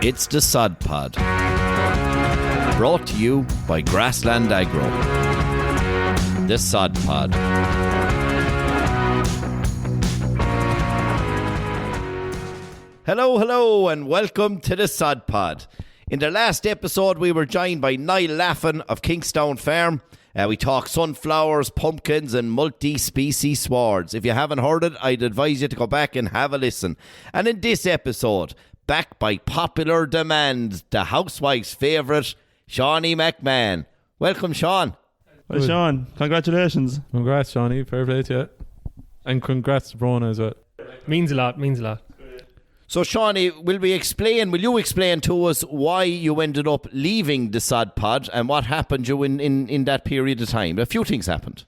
It's the Sod Pod, brought to you by Grassland Agro. The Sod Pod. Hello, and welcome to the Sod Pod. In the last episode, we were joined by Niall Laffin of Kingstown Farm. We talked sunflowers, pumpkins, and multi-species swords. If you haven't heard it, I'd advise you to go back and have a listen. And in this episode, backed by popular demand, the housewife's favourite, Sean McMahon. Welcome, Sean. Well, Sean, congratulations. Congrats, Shawnee. Fair play to you. And congrats to Bronagh as well. Means a lot. So, Shawnee, will you explain to us why you ended up leaving the Sod Pod and what happened you in that period of time? A few things happened.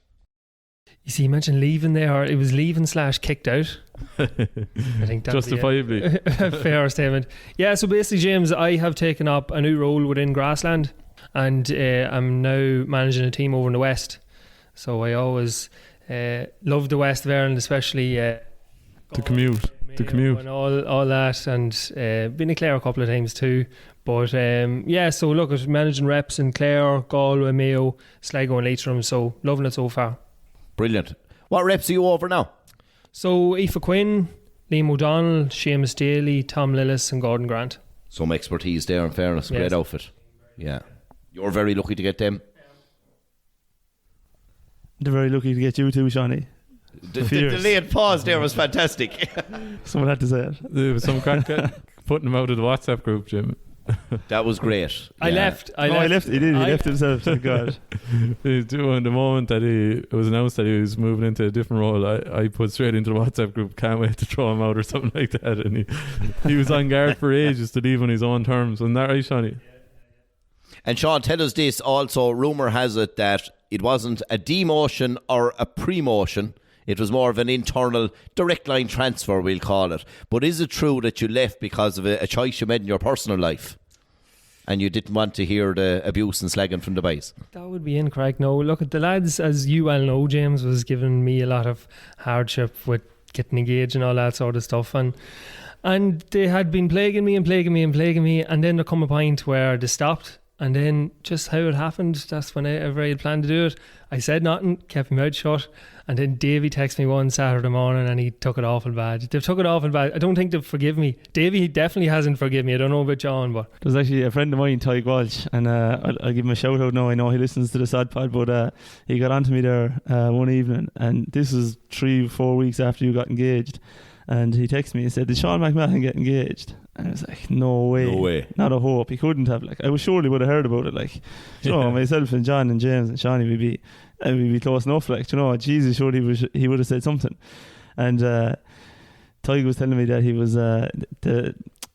You see, you mentioned leaving there. It was leaving / kicked out. I think that's justifiably a fair statement. Yeah, so basically, James, I have taken up a new role within Grassland, and I'm now managing a team over in the West. So I always love the West of Ireland, especially the commute and all that, and been in Clare a couple of times too. But so look, at managing reps in Clare, Galway, Mayo, Sligo and Leitrim, so loving it so far. Brilliant. What reps are you over now? So Aoife Quinn, Liam O'Donnell, Seamus Daly, Tom Lillis and Gordon Grant. Some expertise there, in fairness. Great outfit. Yeah. You're very lucky to get them. They're very lucky to get you too, Shawnee. The delayed pause there was fantastic. Someone had to say it. There was some crack putting him out of the WhatsApp group, Jim. That was great. I left. He did. He left himself. Thank God. The moment that it was announced that he was moving into a different role, I put straight into the WhatsApp group, can't wait to throw him out or something like that. And he was on guard for ages to leave on his own terms. Wasn't that right, Shawnee? And Sean, tell us this also. Rumour has it that it wasn't a demotion or a promotion. It was more of an internal direct line transfer, we'll call it. But is it true that you left because of a choice you made in your personal life and you didn't want to hear the abuse and slagging from the boys? That would be incorrect. No, look, at the lads, as you well know, James, was giving me a lot of hardship with getting engaged and all that sort of stuff. And they had been plaguing me. And then there come a point where they stopped. And then just how it happened, that's whenever I had planned to do it, I said nothing, kept my mouth shut. And then Davey texted me one Saturday morning and he took it awful bad. They've took it awful bad. I don't think they've forgiven me. Davey definitely hasn't forgiven me. I don't know about John, but there's actually a friend of mine, Tyke Walsh, and I'll give him a shout out now. I know he listens to the Sod Pod, but he got onto me there one evening, and this was 3-4 weeks after you got engaged. And he texted me and said, "Did Sean McMahon get engaged?" And I was like, no way. Not a hope. He couldn't have. Like, I surely would have heard about it. Like, you know, myself and John and James and Shawnee would be close enough. Like, you know, Jesus, surely he would have said something. And Tyg was telling me that he was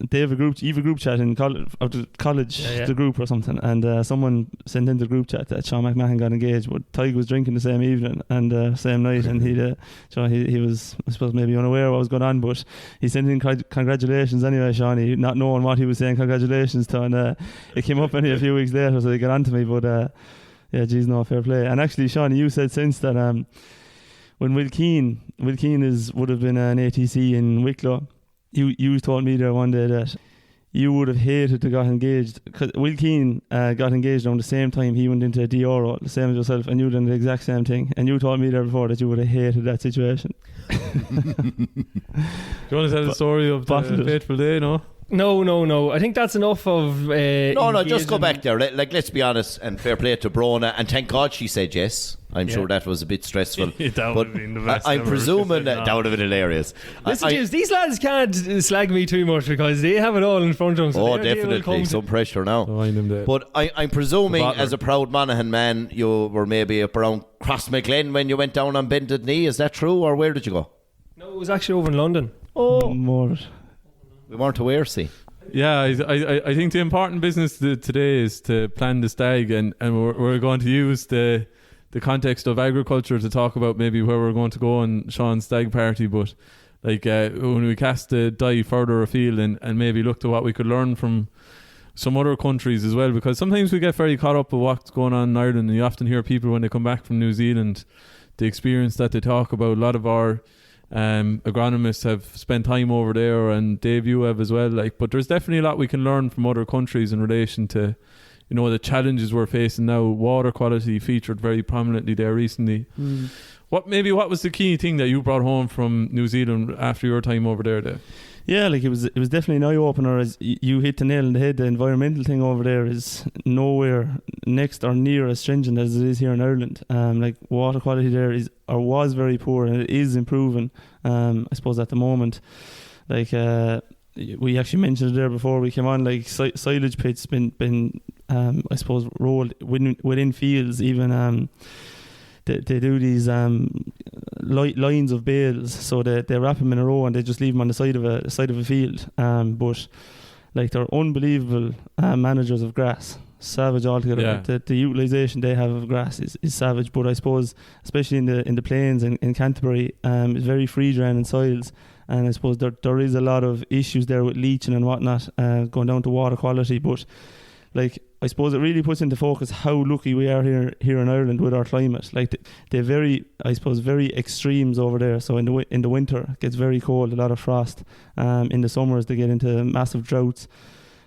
they have a group chat in college, the group or something, and someone sent in the group chat that Sean McMahon got engaged, but Tyg was drinking the same evening and same night, and he was, I suppose, maybe unaware of what was going on, but he sent in congratulations anyway, Shawnee, not knowing what he was saying congratulations to, and it came up only a few weeks later, so he got on to me, but geez, no, fair play. And actually, Shawnee, you said since that when Will Keane would have been an ATC in Wicklow, you told me there one day that you would have hated to got engaged, because Will Keane got engaged around the same time he went into a DR role, the same as yourself, and you done the exact same thing, and you told me there before that you would have hated that situation. Do you want to tell the story of the fateful day? No. I think that's enough of No, just go back there. Let's be honest, and fair play to Bronagh, and thank God she said yes. I'm sure that was a bit stressful. That would have been the best. I'm presuming that would have been hilarious. Listen, James, these lads can't slag me too much because they have it all in front of them. So definitely. Some pressure now. But I'm presuming, as a proud Monaghan man, you were maybe up around Crossmaglen when you went down on bended knee. Is that true, or where did you go? No, it was actually over in London. Oh, more. We weren't aware, see. Yeah, I think the important business today is to plan the stag, and we're going to use the context of agriculture to talk about maybe where we're going to go on Sean's stag party, but like when we cast the die further afield and maybe look to what we could learn from some other countries as well, because sometimes we get very caught up with what's going on in Ireland, and you often hear people when they come back from New Zealand, the experience that they talk about, a lot of our agronomists have spent time over there, and Dave, you have as well. Like, but there's definitely a lot we can learn from other countries in relation to, you know, the challenges we're facing now. Water quality featured very prominently there recently. What was the key thing that you brought home from New Zealand after your time over there, Dave? Yeah, like it was definitely an eye opener. As you hit the nail on the head, the environmental thing over there is nowhere next or near as stringent as it is here in Ireland. Like water quality there was very poor, and it is improving. I suppose at the moment, like we actually mentioned it there before we came on. Like silage pits been I suppose rolled within fields. Even they do these lines of bales, so they wrap them in a row and they just leave them on the side of a field. But like they're unbelievable managers of grass, savage altogether. Yeah. The utilisation they have of grass is savage. But I suppose especially in the plains and in Canterbury, it's very free draining soils, and I suppose there is a lot of issues there with leaching and whatnot, going down to water quality. But like, I suppose it really puts into focus how lucky we are here in Ireland with our climate. Like they're very extremes over there. So in the winter it gets very cold, a lot of frost. In the summers they get into massive droughts,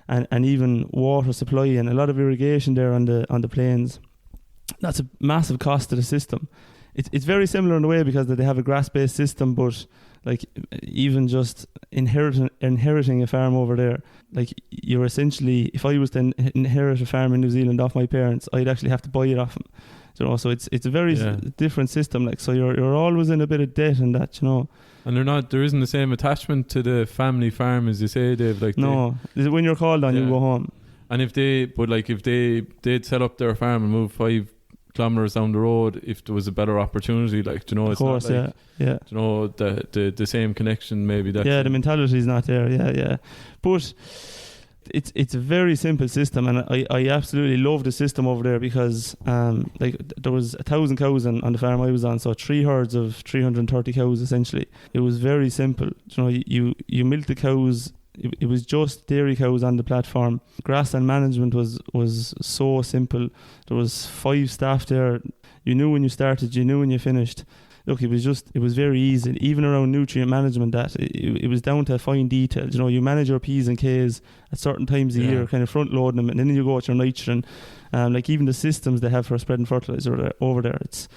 and even water supply and a lot of irrigation there on the plains. That's a massive cost to the system. It's very similar in a way because they have a grass-based system, but like even just inheriting a farm over there, like you're essentially, if I was to inherit a farm in New Zealand off my parents, I'd actually have to buy it off them. You know, so it's a very different system. Like, so you're always in a bit of debt and that, you know. And there isn't the same attachment to the family farm as you say, Dave. Like, no, when you're called on, you go home. And if they'd set up their farm and move 5 kilometers down the road, if there was a better opportunity, like, you know, it's not like, you know, the same connection maybe. The mentality is not there. Yeah. But it's a very simple system, and I absolutely love the system over there because like there was 1,000 cows on the farm I was on, so 3 herds of 330 cows essentially. It was very simple. You know, you milk the cows. It was just dairy cows on the platform. Grassland management was so simple. There was 5 staff there. You knew when you started, you knew when you finished. Look, it was very easy. Even around nutrient management, that it was down to fine details. You know, you manage your P's and K's at certain times a year, kind of front loading them, and then you go at your nitrogen. Like even the systems they have for spreading fertilizer over there, it's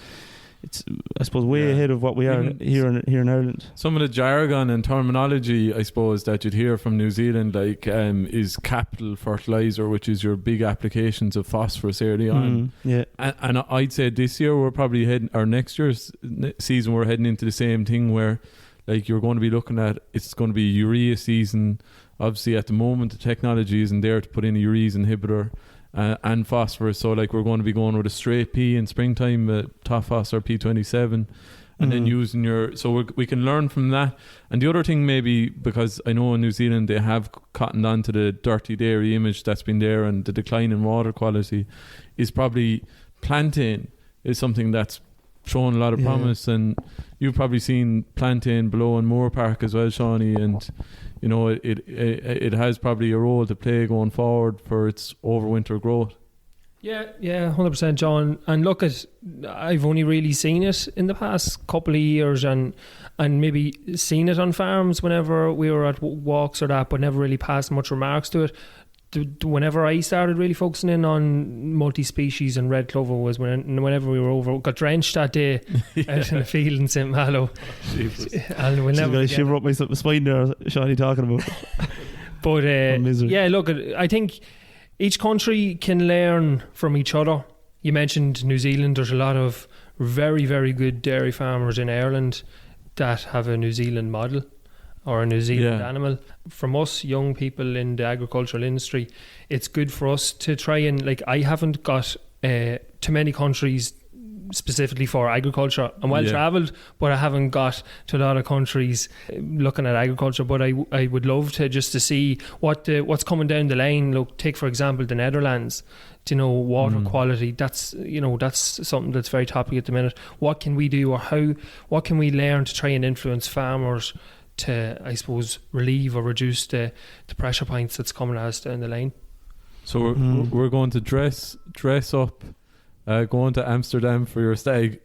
I suppose way ahead of what we are here in Ireland. Some of the jargon and terminology, I suppose, that you'd hear from New Zealand, like is capital fertilizer, which is your big applications of phosphorus early on. And I'd say this year we're probably next year's season we're heading into the same thing where, like, you're going to be looking at, it's going to be urea season. Obviously, at the moment, the technology isn't there to put in a urease inhibitor. And phosphorus, so like we're going to be going with a straight P in springtime, top phos or P27, and then using we can learn from that. And the other thing, maybe because I know in New Zealand they have cottoned on to the dirty dairy image that's been there and the decline in water quality, is probably plantain is something that's shown a lot of promise. And you've probably seen plantain below in Moore Park as well, Shawnee, and you know, it has probably a role to play going forward for its overwinter growth. Yeah, 100%, John. And look, I've only really seen it in the past couple of years, and maybe seen it on farms whenever we were at walks or that, but never really passed much remarks to it. Whenever I started really focusing in on multi-species and red clover was whenever we got drenched that day out in the field in St. Malo. And we'll never got to shiver up my spine there, Shawnee, talking about it. But look, I think each country can learn from each other. You mentioned New Zealand. There's a lot of very, very good dairy farmers in Ireland that have a New Zealand model or a New Zealand animal. From us young people in the agricultural industry, it's good for us to try and, like, I haven't got too many countries specifically for agriculture. I'm well travelled, but I haven't got to a lot of countries looking at agriculture. But I would love to see what's coming down the line. Look, take for example the Netherlands. You know, water quality. That's something that's very topical at the minute. What can we do, or what can we learn to try and influence farmers to, I suppose, relieve or reduce the pressure points that's coming at us down the line? So we're going to dress up going to Amsterdam for your stag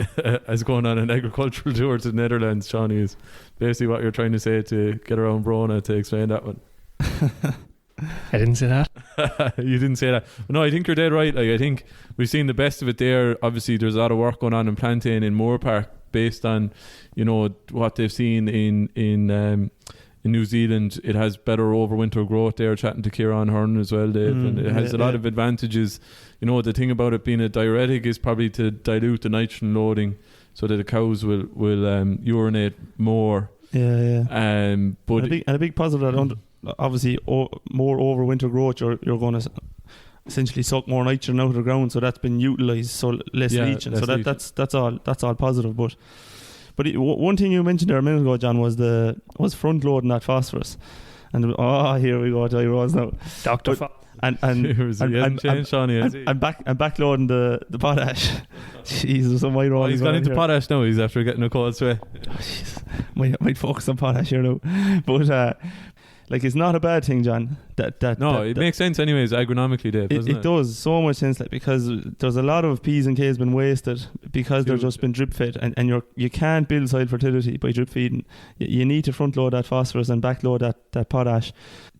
as going on an agricultural tour to the Netherlands, Shawnee, is basically what you're trying to say to get around Bronagh to explain that one. I didn't say that. You didn't say that. No, I think you're dead right. Like, I think we've seen the best of it there. Obviously, there's a lot of work going on in Plantain in Moore Park based on, you know, what they've seen in New Zealand. It has better overwinter growth there. Chatting to Kieran Hearn as well, Dave, and it has a lot of advantages. You know, the thing about it being a diuretic is probably to dilute the nitrogen loading so that the cows will urinate more. Yeah. But and a big positive that obviously more overwinter growth, you're going to essentially suck more nitrogen out of the ground, so that's been utilised, so less leaching. So that's all positive. But one thing you mentioned there a minute ago, John, was front loading that phosphorus, and here we go, Tyrone now, Dr. and backloading the potash. Jesus, am I wrong? He's gone into potash now. He's after getting a cold sweat. Might focus on potash here now, but like, it's not a bad thing, John. It makes sense anyways agronomically, Dave, doesn't it? It does so much sense, like, because there's a lot of P's and K's been wasted because they're just been drip fed, and you can't build soil fertility by drip feeding. You need to front load that phosphorus and back load that potash.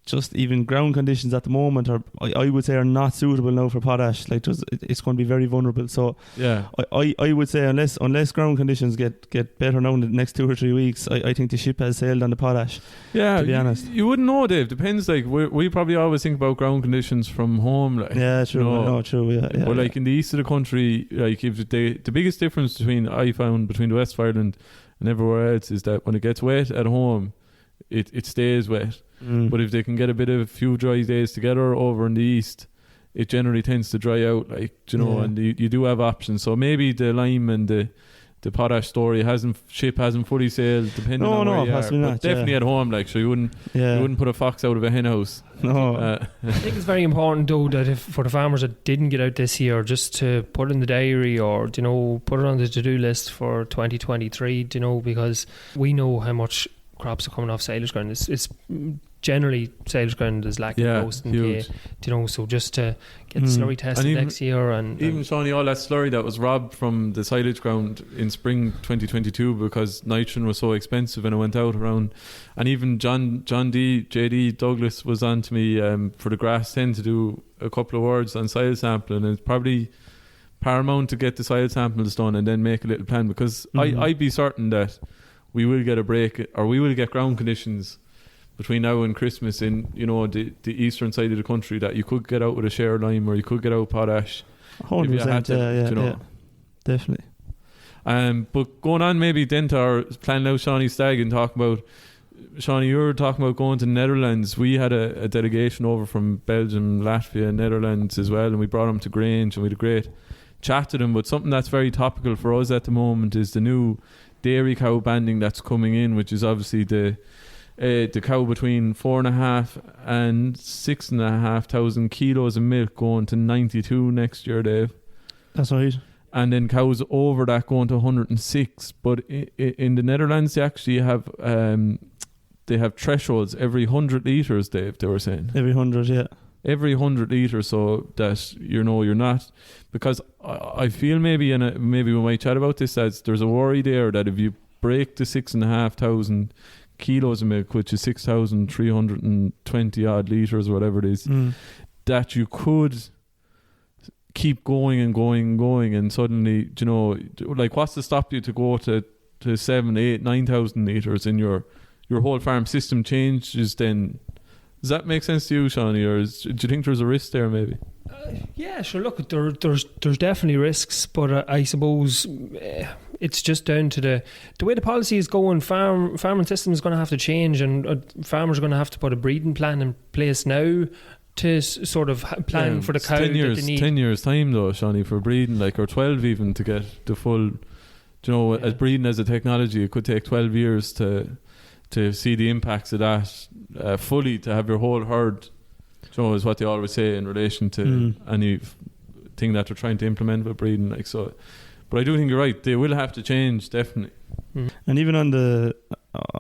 Just even ground conditions at the moment I would say are not suitable now for potash. Like, it's going to be very vulnerable. So yeah, I would say unless ground conditions get better now in the next 2 or 3 weeks, I think the ship has sailed on the potash. Yeah, to be honest, you wouldn't know, Dave. Depends. Like, we probably always think about ground conditions from home. Like, yeah, true. You know, no, true. Yeah. But like in the east of the country, like, if the biggest difference I found between the West of Ireland and everywhere else is that when it gets wet at home, it stays wet. But if they can get a few dry days together over in the east, it generally tends to dry out, like, you know, and you do have options. So maybe the lime and the potash story ship hasn't fully sailed, depending on where you are. But not, definitely at home, like, so you wouldn't put a fox out of a hen house. No. I think it's very important though that if for the farmers that didn't get out this year, just to put it in the diary, or, you know, put it on the to-do list for 2023, you know, because we know how much crops are coming off silage ground. It's generally silage ground is lacking most in K, you know, so just to get the slurry tested next year, and even Shawnee, all that slurry that was robbed from the silage ground in spring 2022 because nitrogen was so expensive and it went out around, and even JD Douglas was on to me for the grassland to do a couple of words on soil sampling, and it's probably paramount to get the soil samples done and then make a little plan, because I'd be certain that we will get a break, or we will get ground conditions between now and Christmas in, you know, the eastern side of the country that you could get out with a share lime, or you could get out potash. 100%, yeah, definitely. But going on maybe then to our plan now, Shawnee Stag, and talk about, Shawnee, you were talking about going to the Netherlands. We had a delegation over from Belgium, Latvia, Netherlands as well, and we brought them to Grange, and we had a great chat to them. But something that's very topical for us at the moment is the new dairy cow banding that's coming in, which is obviously the cow between 4.5 and 6.5 thousand kilos of milk going to 92 next year, Dave. That's right. And then cows over that going to 106. But in the Netherlands, they actually have thresholds every 100 litres, Dave, they were saying. Every 100, yeah. Every 100 litres, so that, you know, you're not, because I feel maybe maybe we might chat about this, as there's a worry there that if you break the 6,500 kilos of milk, which is 6,320 odd litres, whatever it is, that you could keep going and going and going, and suddenly, you know, like, what's to stop you to go to 7, 8, 9,000 litres, and your whole farm system changes then? Does that make sense to you, Shawnee, or do you think there's a risk there maybe? Yeah, sure. Look, there's definitely risks, but I suppose it's just down to the way the policy is going. Farming system is going to have to change, and farmers are going to have to put a breeding plan in place now to sort of plan for the cow 10 years, that they need. 10 years time though, Shawnee, for breeding, like, or 12 even, to get the full, you know, as breeding as a technology, it could take 12 years to see the impacts of that fully, to have your whole herd, you know, is what they always say in relation to any thing that they're trying to implement with breeding, like, so. But I do think you're right, they will have to change, definitely. And even on the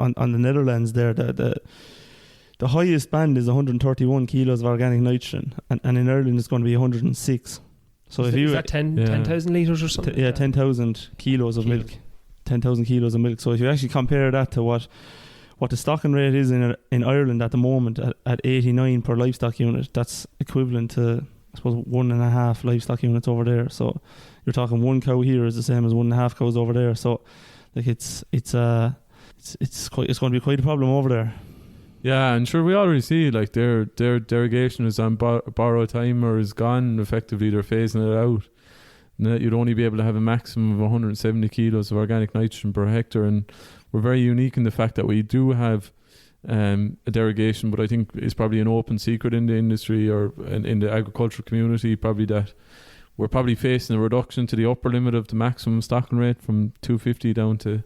Netherlands there, the highest band is 131 kilos of organic nitrogen, and in Ireland it's going to be 106. So is that 10,000 litres or something? 10,000 kilos of milk. 10,000 kilos of milk. So if you actually compare that to what the stocking rate is in Ireland at the moment at 89 per livestock unit, that's equivalent to, I suppose, 1.5 livestock units over there. So you're talking one cow here is the same as 1.5 cows over there. So like it's going to be quite a problem over there. Yeah, and sure, we already see like their derogation is on borrowed time or is gone. Effectively, they're phasing it out. And you'd only be able to have a maximum of 170 kilos of organic nitrogen per hectare, and we're very unique in the fact that we do have a derogation, but I think it's probably an open secret in the industry or in the agricultural community, probably that we're probably facing a reduction to the upper limit of the maximum stocking rate from 250 down to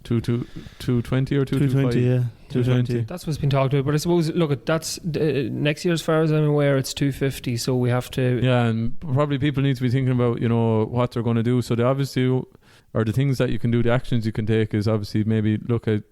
220 or 220. Yeah, 220. That's what's been talked about. But I suppose, look, that's next year, as far as I'm aware, it's 250. So we have to. Yeah, and probably people need to be thinking about, you know, what they're going to do. So they obviously, or the things that you can do, the actions you can take is obviously maybe look at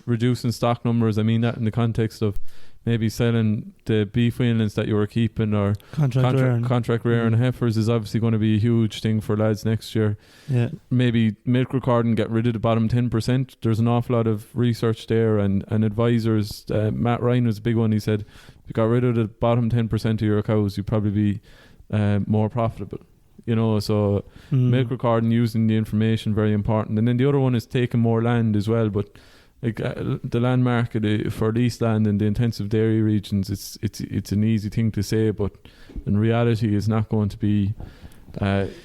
reducing stock numbers. I mean that in the context of maybe selling the beef weanlings that you were keeping, or contract rearing heifers is obviously going to be a huge thing for lads next year. Yeah. Maybe milk record and get rid of the bottom 10%. There's an awful lot of research there and advisors. Matt Ryan was a big one. He said if you got rid of the bottom 10% of your cows, you'd probably be more profitable. You know, so milk record and using the information, very important. And then the other one is taking more land as well, but like the land market for leased land in the intensive dairy regions, it's an easy thing to say, but in reality it's not going to be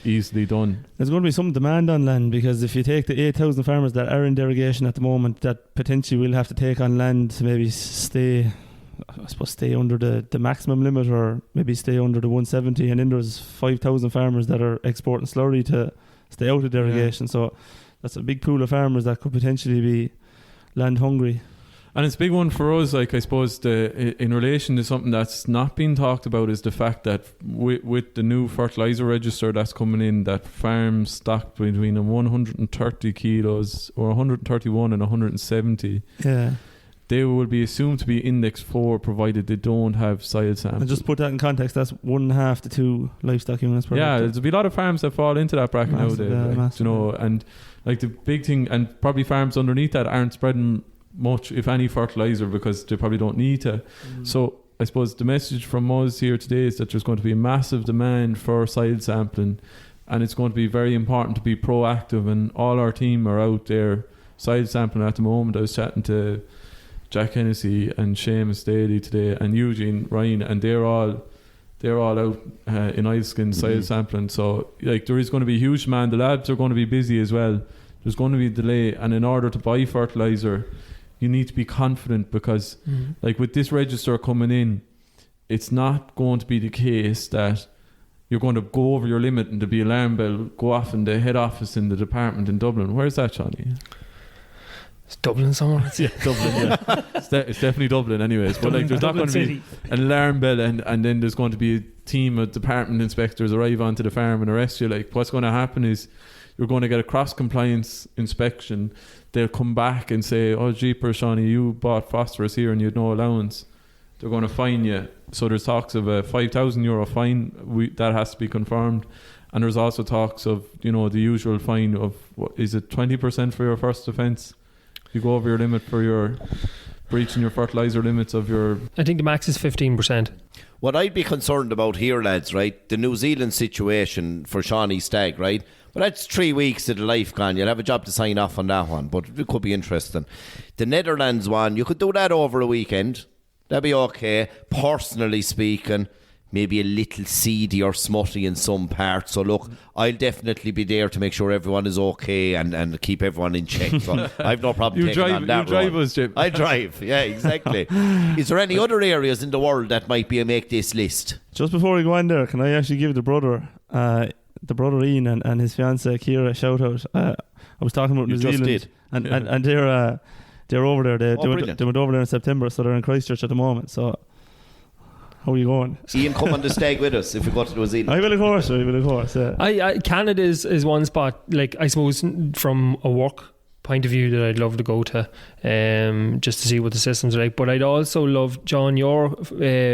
easily done. There's going to be some demand on land, because if you take the 8,000 farmers that are in derogation at the moment, that potentially will have to take on land to maybe stay under the maximum limit, or maybe stay under the 170, and then there's 5,000 farmers that are exporting slurry to stay out of derogation. So that's a big pool of farmers that could potentially be land hungry. And it's a big one for us. Like, I suppose in relation to something that's not been talked about is the fact that with the new fertilizer register that's coming in, that farms stocked between 130 kilos or 131 and 170, they will be assumed to be index 4 provided they don't have soil samples. And just put that in context, that's 1.5 to 2 livestock units per hectare. There'll be a lot of farms that fall into that bracket nowadays, you know, and like the big thing, and probably farms underneath that aren't spreading much, if any, fertilizer, because they probably don't need to. So I suppose the message from us here today is that there's going to be a massive demand for soil sampling, and it's going to be very important to be proactive, and all our team are out there soil sampling at the moment. I was chatting to Jack Hennessy and Seamus Daly today and Eugene Ryan, and they're all out in Ileskin soil sampling. So like there is going to be a huge demand. The labs are going to be busy as well. There's going to be a delay, and in order to buy fertilizer you need to be confident, because like with this register coming in, it's not going to be the case that you're going to go over your limit and there'll be alarm bell go off in the head office in the department in Dublin. Where's that, Johnny? It's Dublin somewhere. Yeah, Dublin. Yeah, it's definitely Dublin, anyways. But like, there's not going to be an alarm bell, and then there's going to be a team of department inspectors arrive onto the farm and arrest you. Like, what's going to happen is you're going to get a cross-compliance inspection. They'll come back and say, "Oh, jeepers, Shawnee, you bought phosphorus here and you had no allowance." They're going to fine you. So there's talks of a €5,000 fine. That has to be confirmed. And there's also talks of, you know, the usual fine of, what is it, 20% for your first offence? You go over your limit for your breaching your fertiliser limits of your... I think the max is 15%. What I'd be concerned about here, lads, right, the New Zealand situation for Shawnee Stag, right? But that's 3 weeks of the life gone. You'll have a job to sign off on that one, but it could be interesting. The Netherlands one, you could do that over a weekend. That'd be okay. Personally speaking, maybe a little seedy or smutty in some parts. So look, I'll definitely be there to make sure everyone is okay and keep everyone in check. So I've no problem taking on that road. You drive us, Jim. I drive, yeah, exactly. Is there any other areas in the world that might be a make this list? Just before we go in there, can I actually give the brother Ian and his fiancée Kira a shout out? I was talking about New Zealand, and they're over there. They went over there in September, so they're in Christchurch at the moment. So how are you going? Ian, come on the Stag with us if we go to New Zealand. I will, of course. Yeah. Canada is one spot, like, I suppose from a work point of view, that I'd love to go to, just to see what the systems are like. But I'd also love, John, your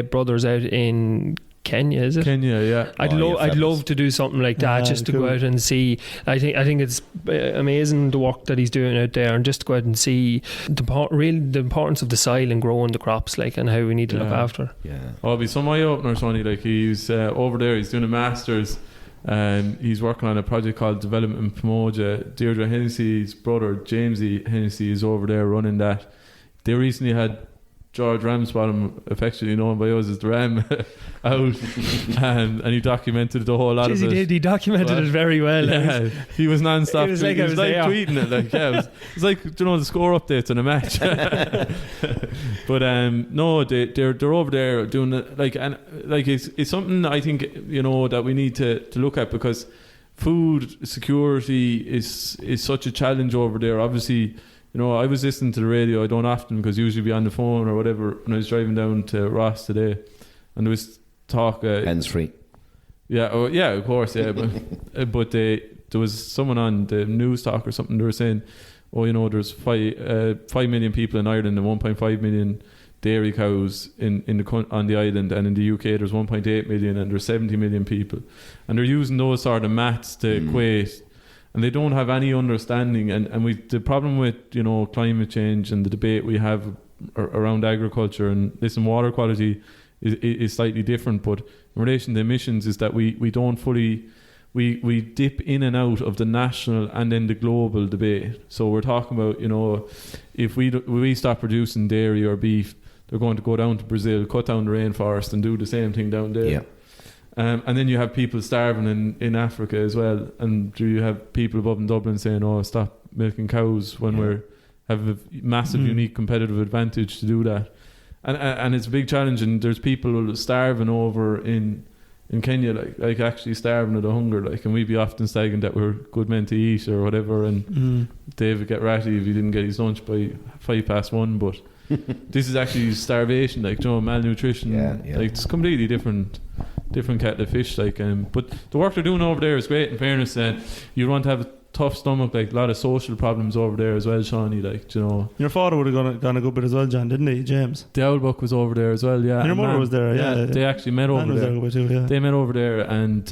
brothers out in Kenya, is it? Kenya, yeah. I'd love to do something like that, just to go out and see. I think it's amazing the work that he's doing out there, and just to go out and see the importance of the soil and growing the crops, like, and how we need to look after. Yeah. Oh, it'll be some eye openers, Sonny. Like, he's over there. He's doing a master's. He's working on a project called Development in Pomoja. Deirdre Hennessy's brother, Jamesy Hennessy, is over there running that. They recently had George Ramsbottom, affectionately known by us as the Ram, out, and he documented the whole lot of it. He documented it very well. Yeah, he was non-stop. It was like I was there. Tweeting it. Like, yeah, it was like, the score updates in a match. But no, they're over there doing it. Like, and like it's something I think that we need to look at, because food security is such a challenge over there. Obviously, I was listening to the radio. I don't often, because usually be on the phone or whatever. When I was driving down to Ross today, and there was talk. Hands free. Yeah, of course, yeah. But there was someone on the news talk or something. They were saying, there's 5 million people in Ireland and 1.5 million dairy cows on the island, and in the UK there's 1.8 million and there's 70 million people, and they're using those sort of maths to equate. And they don't have any understanding, and the problem with climate change and the debate we have around agriculture, and listen, water quality is slightly different, but in relation to emissions is that we don't fully we dip in and out of the national and then the global debate. So we're talking about if we stop producing dairy or beef, they're going to go down to Brazil, cut down the rainforest, and do the same thing down there. Yeah. And then you have people starving in Africa as well, and you have people above in Dublin saying, stop milking cows, when we have a massive unique competitive advantage to do that. And it's a big challenge, and there's people starving over in Kenya, like actually starving of the hunger, like, and we'd be often staggering that we're good men to eat or whatever, and David get ratty if he didn't get his lunch by 1:05, but this is actually starvation, like, malnutrition. Like, it's completely different kettle of fish, like, but the work they're doing over there is great. In fairness, you want to have a tough stomach, like a lot of social problems over there as well, Shawnee, like, your father would have gone a good bit as well, John, didn't he, James? The Owlbuck was over there as well, yeah. And your mother was there, yeah. They actually met over there. They met over there, and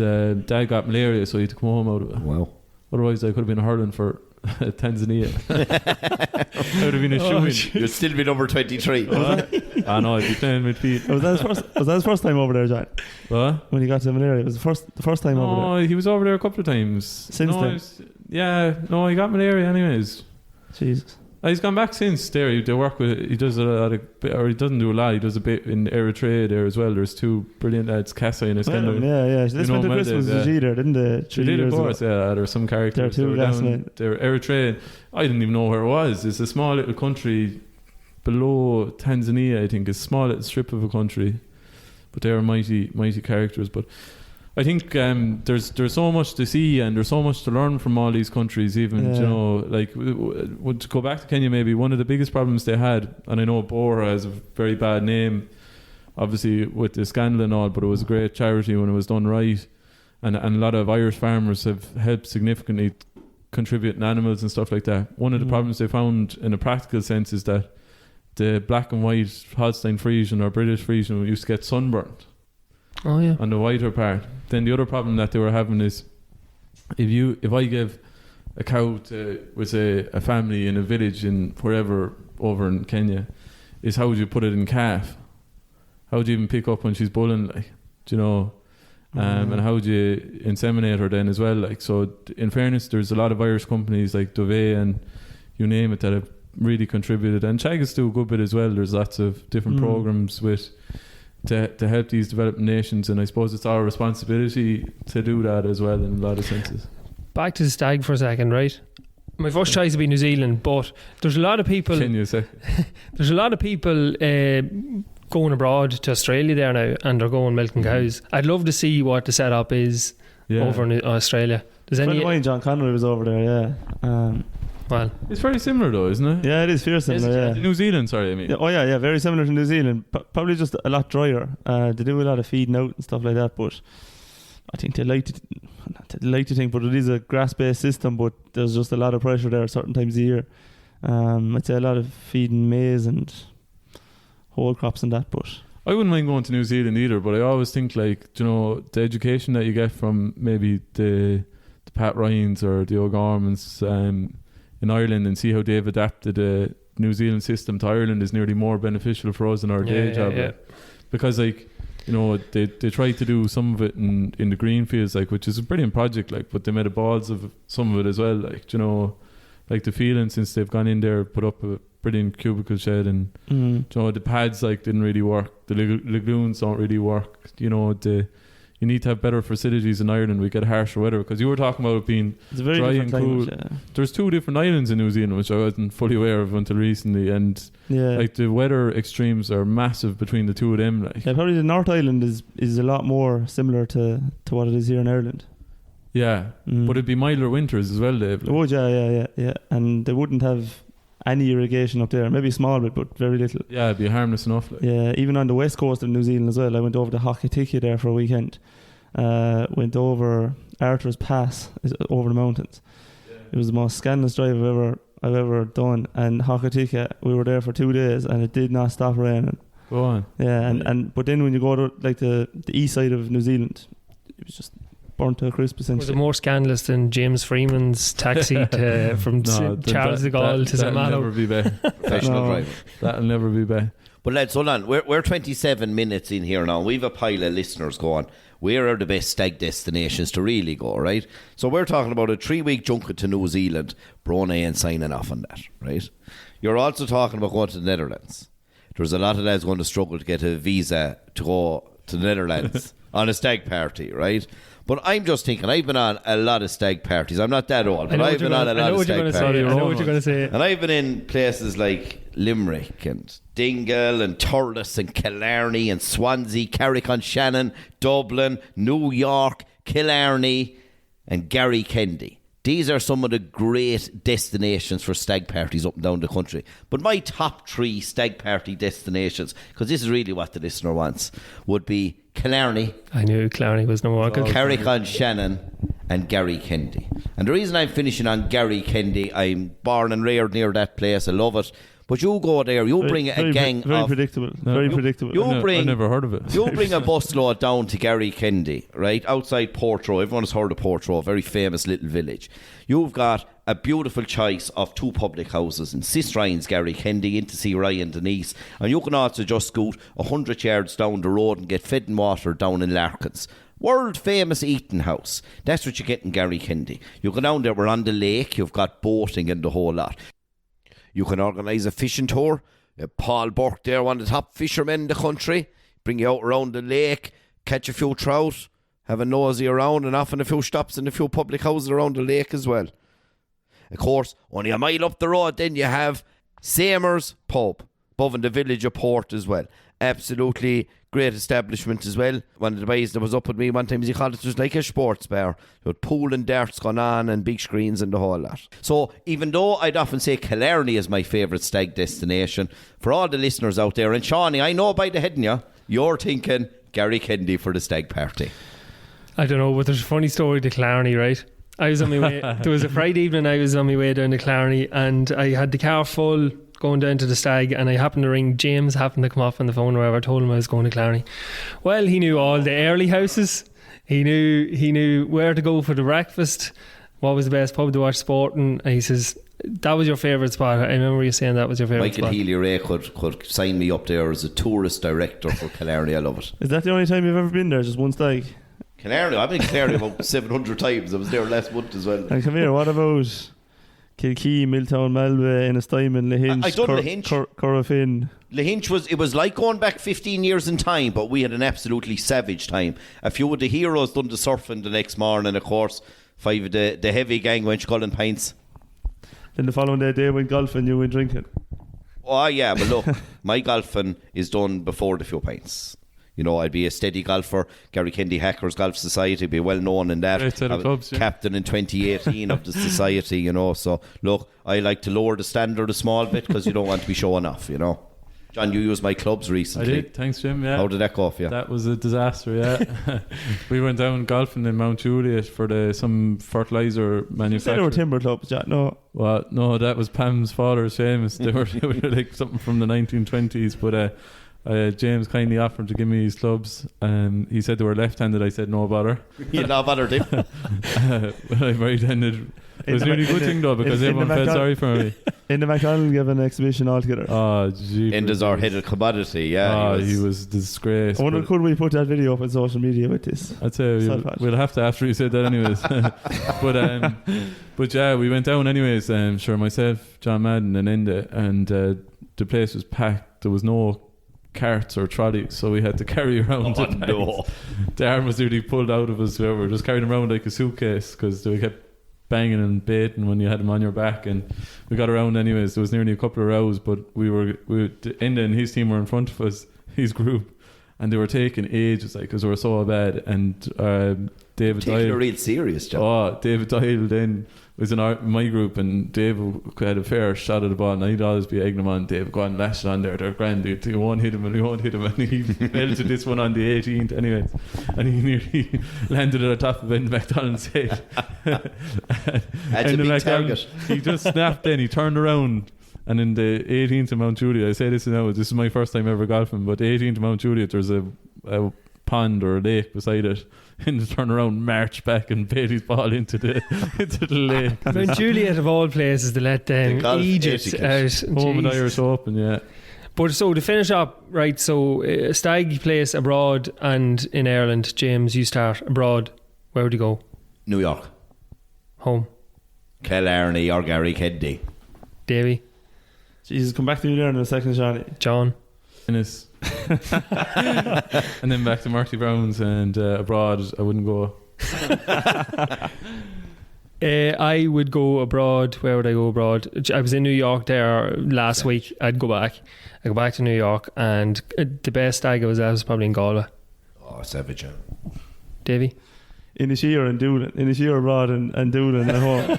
Dad got malaria, so he had to come home out of it. Wow. Otherwise I could have been hurling for Tanzania. I would have been a shoe-in. You'd still be number 23. I know, I'd be playing midfield. Was that his first time over there, John? What? When he got to malaria, it was the first time over there. No, he was over there a couple of times. Since then? He got malaria anyways. Jesus. He's gone back since there. They work with, he does a lot of, or he doesn't do a lot, he does a bit in Eritrea there as well. There's 2 brilliant lads, Casa and Iskandar. Yeah. They spent the Christmas with G there, didn't they? They did, of course, yeah. There's some characters. They're 2 grassland. They're Eritrea. I didn't even know where it was. It's a small little country below Tanzania, I think. It's a small little strip of a country. But they're mighty characters. But I think there's so much to see, and there's so much to learn from all these countries. Even like to go back to Kenya, maybe one of the biggest problems they had, and I know Bora has a very bad name, obviously with the scandal and all, but it was a great charity when it was done right, and a lot of Irish farmers have helped significantly contributing animals and stuff like that. One of the problems they found in a practical sense is that the black and white Holstein Friesian or British Friesian used to get sunburnt. Oh yeah. On the whiter part. Then the other problem that they were having is if I give a cow to a family in a village in wherever over in Kenya, is how would you put it in calf? How would you even pick up when she's bulling, like, and how would you inseminate her then as well, like? So in fairness, there's a lot of Irish companies like Dove and you name it that have really contributed, and Chagas do a good bit as well. There's lots of different programs to help these developing nations, and I suppose it's our responsibility to do that as well in a lot of senses. Back to the Stag for a second, right? My first choice would be New Zealand, but there's a lot of people. There's a lot of people going abroad to Australia there now, and they're going milking cows. I'd love to see what the setup is over in Australia. Does any? Mine, John Connery was over there. Well, it's very similar though, isn't it? Yeah, it is very similar. New Zealand, sorry, I mean. Yeah, very similar to New Zealand. Probably just a lot drier. They do a lot of feeding out and stuff like that, but I think they like to think, but it is a grass-based system, but there's just a lot of pressure there at certain times of year. I'd say a lot of feeding maize and whole crops and that, but I wouldn't mind going to New Zealand either, but I always think, like, you know, the education that you get from maybe the Pat Ryans or the O'Gormans in Ireland, and see how they've adapted the New Zealand system to Ireland is nearly more beneficial for us in our day job. Because, like, you know, they tried to do some of it in the green fields, like, which is a brilliant project, like, but they made a balls of some of it as well, like, you know, like the feeling since they've gone in there, put up a brilliant cubicle shed, and you know, the pads, like, didn't really work, the lagoons don't really work, you know, you need to have better facilities in Ireland. We get harsher weather, because you were talking about it being dry and cool. There's 2 different islands in New Zealand, which I wasn't fully aware of until recently, and like the weather extremes are massive between the 2 of them. Like, probably the North Island is a lot more similar to what it is here in Ireland. But it'd be milder winters as well, Dave. Like. Oh yeah, and they wouldn't have any irrigation up there, maybe a small bit, but very little. Yeah, it'd be harmless enough. Like. Yeah, even on the west coast of New Zealand as well. I went over to Hokitika there for a weekend. Went over Arthur's Pass over the mountains. It was the most scandalous drive I've ever done. And Hokitika, we were there for 2 days, and it did not stop raining. Go on. Yeah, but then when you go to, like, the east side of New Zealand, it was just burnt to a crisp, essentially. Was it more scandalous than James Freeman's taxi from Charles de Gaulle to St. Malo? That'll never be bad. Professional driver. That'll never be bad. But lads, hold on. We're 27 minutes in here now. We've a pile of listeners going, where are the best stag destinations to really go, right? So we're talking about a 3-week junket to New Zealand, Bronagh, and signing off on that, right? You're also talking about going to the Netherlands. There's a lot of lads going to struggle to get a visa to go to the Netherlands on a stag party, right? But I'm just thinking, I've been on a lot of stag parties. I'm not that old, but I've been on a lot of stag parties. I know what you're going to say. And I've been in places like Limerick and Dingle and Thurles and Killarney and Swansea, Carrick-on-Shannon, Dublin, New York, Killarney and Garrykennedy. These are some of the great destinations for stag parties up and down the country. But my top 3 stag party destinations, because this is really what the listener wants, would be Killarney. I knew Killarney was number 1. Carrick-on-Shannon and Garrykennedy. And the reason I'm finishing on Garrykennedy, I'm born and reared near that place. I love it. But you go there, you bring a gang very of... predictable. Very predictable. I've never heard of it. You bring a busload down to Garrykennedy, right, outside Portroe. Everyone has heard of Portroe, a very famous little village. You've got a beautiful choice of 2 public houses in Sis Ryan's Garrykennedy, in to see Ryan Denise. And you can also just scoot 100 yards down the road and get fed and water down in Larkins. World famous eating house. That's what you get in Garrykennedy. You go down there, we're on the lake, you've got boating and the whole lot. You can organise a fishing tour. Paul Burke there, one of the top fishermen in the country. Bring you out around the lake, catch a few trout, have a nosy around, and often a few stops in a few public houses around the lake as well. Of course, only a mile up the road, then you have Samer's Pub, above in the village of Port as well. Absolutely great establishment as well. One of the boys that was up with me one time, he called it just like a sports bar. With pool and darts going on and big screens and the whole lot. So even though I'd often say Killarney is my favourite stag destination, for all the listeners out there, and Shawnee, I know by the head in you, you're thinking Garrykennedy for the stag party. I don't know, but there's a funny story to Killarney, right? I was on my way, there was a Friday evening, I was on my way down to Killarney, and I had the car full going down to the stag, and I happened to ring James, happened to come off on the phone, or whatever. I told him I was going to Killarney. Well, he knew all the early houses. He knew where to go for the breakfast, what was the best pub to watch sport, and he says, that was your favourite spot. I remember you saying that was your favourite spot. Michael Healy-Ray could sign me up there as a tourist director for Killarney. I love it. Is that the only time you've ever been there, just one stag? Killarney, I've been to Killarney about 700 times. I was there last month as well. And come here, what about Kilkee, Milltown, Malway, Ennistimon, Lahinch, I done Lahinch. Corofin? Lahinch was like going back 15 years in time, but we had an absolutely savage time. A few of the heroes done the surfing the next morning, of course. 5 of the heavy gang went sculling pints. Then the following day they went golfing, you went drinking. Oh yeah, but look, my golfing is done before the few pints. You know, I'd be a steady golfer. Garrykennedy Hackers Golf Society, be well known in that. Great set of clubs, captain in 2018 of the society, you know. So, look, I like to lower the standard a small bit because you don't want to be showing off, you know. John, you used my clubs recently. I did, thanks Jim, yeah. How did that go for you? That was a disaster, yeah. We went down golfing in Mount Juliet for some fertiliser manufacturer. You said they were timber clubs, Jack, no. Well, no, that was Pam's father's famous. They were like something from the 1920s, but James kindly offered to give me his clubs. He said they were left-handed. I said no bother. You not bothered him. I'm right-handed. It was a really good thing though, because everyone felt sorry for me. In the McDonald gave an exhibition altogether. Oh, gee. Enders our headed commodity, yeah. He was disgraced. I wonder, could we put that video up on social media with this? I'd say we'll have to after you said that anyways. But yeah, we went down anyways. Sure, myself, John Madden and Enda, and the place was packed. There was no carts or trolleys, so we had to carry around the arm was nearly pulled out of us. We were just carrying around like a suitcase because we kept banging and baiting when you had them on your back, and we got around anyways. There was nearly a couple of rows, but Enda and his team were in front of us, his group, and they were taking ages, like, because they were so bad. And David Taking Doyle, a real serious job. David Doyle then was in my group, and Dave had a fair shot at the ball, and I'd always be egging him on. Dave, go on, lash it on there, they're grand, you won't hit him, and he fell to this one on the 18th anyways, and he nearly landed at the top of Enda McDonald's head. That's a big target. He just snapped then, he turned around, and in the 18th of Mount Juliet, I say this now, this is my first time ever golfing, but the 18th of Mount Juliet, there's a pond or a lake beside it, and to turn around, march back and bait his ball into the lake. Mount Juliet of all places to let Egypt out. Home and Irish Open, yeah. But so to finish up, right, so Stag plays abroad and in Ireland. James, you start abroad. Where would you go? New York. Home. Killarney or Garrykennedy. Davey. Jesus, come back to me there in a second, Johnny. John. Ennis. And then back to Marty Brown's, and abroad I wouldn't go. I would go abroad. Where would I go abroad? I was in New York there last week. I'd go back to New York, and the best stag I was at was probably in Galway. Oh, savage. Davey? Inisheer and Doolin. Inisheer abroad and Doolin at home.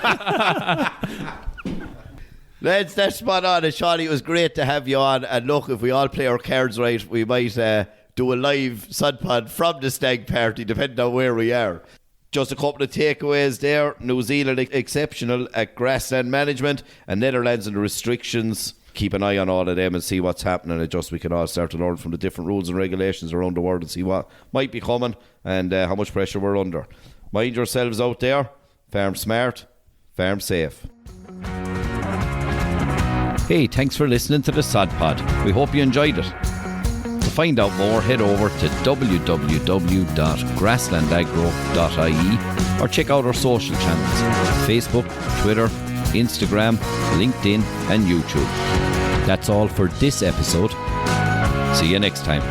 Lads, that's spot on. And Shawnee, it was great to have you on. And look, if we all play our cards right, we might do a live Sudpod from the Stag party, depending on where we are. Just a couple of takeaways there. New Zealand exceptional at grassland management, and Netherlands and the restrictions. Keep an eye on all of them and see what's happening. And just we can all start to learn from the different rules and regulations around the world and see what might be coming and how much pressure we're under. Mind yourselves out there. Farm smart, farm safe. Hey, thanks for listening to the Sod Pod. We hope you enjoyed it. To find out more, head over to www.grasslandagro.ie or check out our social channels: Facebook, Twitter, Instagram, LinkedIn and YouTube. That's all for this episode. See you next time.